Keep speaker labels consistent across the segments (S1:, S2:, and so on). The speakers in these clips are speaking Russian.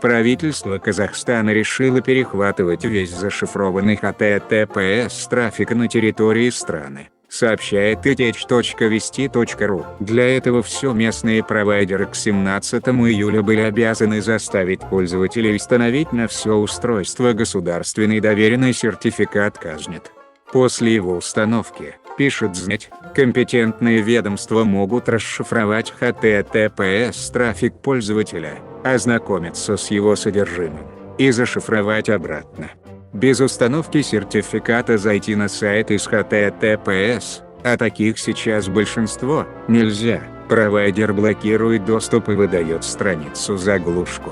S1: Правительство Казахстана решило перехватывать весь зашифрованный HTTPS трафик на территории страны, сообщает itech.vesti.ru. Для этого все местные провайдеры к 17 июля были обязаны заставить пользователей установить на все устройство государственный доверенный сертификат Казнет. После его установки, пишет ЗНЕТ, компетентные ведомства могут расшифровать HTTPS трафик пользователя, ознакомиться с его содержимым и зашифровать обратно. Без установки сертификата зайти на сайт из HTTPS, а таких сейчас большинство, нельзя. Провайдер блокирует доступ и выдает страницу-заглушку.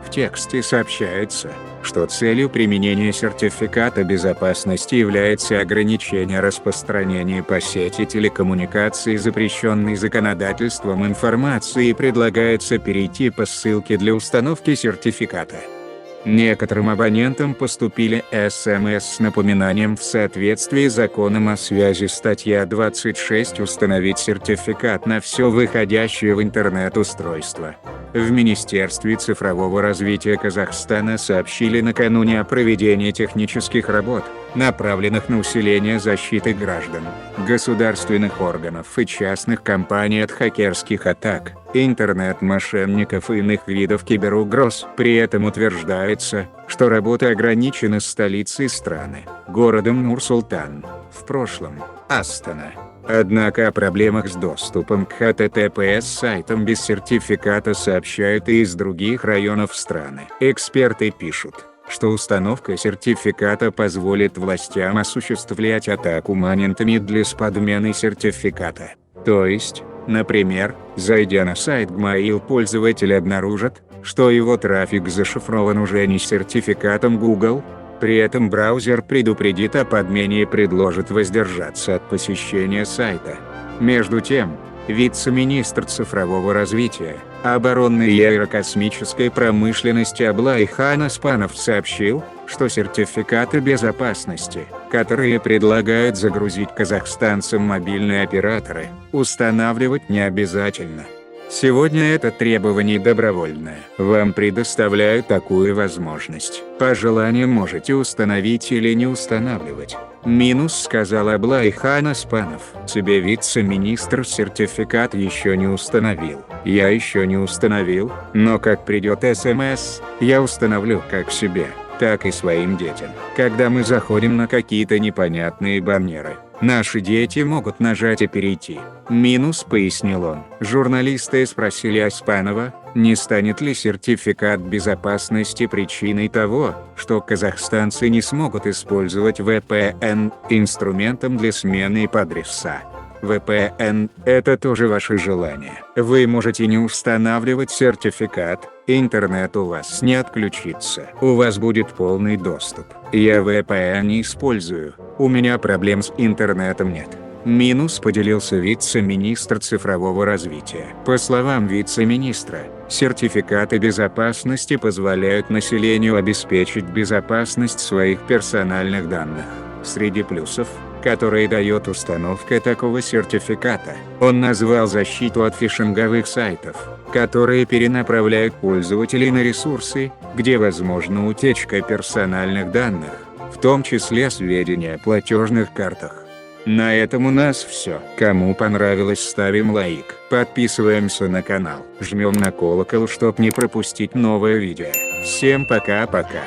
S1: В тексте сообщается, что целью применения сертификата безопасности является ограничение распространения по сети телекоммуникаций запрещенной законодательством информации и предлагается перейти по ссылке для установки сертификата. Некоторым абонентам поступили СМС с напоминанием в соответствии с законом о связи статья 26 установить сертификат на все выходящее в интернет устройство. В Министерстве цифрового развития Казахстана сообщили накануне о проведении технических работ, направленных на усиление защиты граждан, государственных органов и частных компаний от хакерских атак, интернет-мошенников и иных видов киберугроз. При этом утверждается, что работы ограничены столицей страны, городом Нур-Султан, в прошлом – Астана. Однако о проблемах с доступом к HTTPS сайтам без сертификата сообщают и из других районов страны. Эксперты пишут, что установка сертификата позволит властям осуществлять атаку моментами для подмены сертификата. То есть, например, зайдя на сайт Gmail, пользователь обнаружит, что его трафик зашифрован уже не сертификатом Google. При этом браузер предупредит о подмене и предложит воздержаться от посещения сайта. Между тем, вице-министр цифрового развития, оборонной и аэрокосмической промышленности Аблайхан Оспанов сообщил, что сертификаты безопасности, которые предлагают загрузить казахстанцам мобильные операторы, устанавливать не обязательно. Сегодня это требование добровольное. Вам предоставляют такую возможность. По желанию можете установить или не устанавливать. Сказал Аблайхан Оспанов. Себе вице-министр сертификат еще не установил. Я еще не установил, но как придет СМС, я установлю как себе, так и своим детям. Когда мы заходим на какие-то непонятные баннеры, наши дети могут нажать и перейти. Пояснил он. Журналисты спросили Оспанова, не станет ли сертификат безопасности причиной того, что казахстанцы не смогут использовать VPN инструментом для смены IP-адреса. VPN – это тоже ваше желание. Вы можете не устанавливать сертификат, интернет у вас не отключится. У вас будет полный доступ. Я VPN не использую, у меня проблем с интернетом нет. Поделился вице-министр цифрового развития. По словам вице-министра, сертификаты безопасности позволяют населению обеспечить безопасность своих персональных данных. Среди плюсов, которые дает установка такого сертификата, он назвал защиту от фишинговых сайтов, которые перенаправляют пользователей на ресурсы, где возможна утечка персональных данных, в том числе сведения о платежных картах. На этом у нас все. Кому понравилось, ставим лайк, подписываемся на канал, жмем на колокол, чтоб не пропустить новое видео. Всем пока-пока.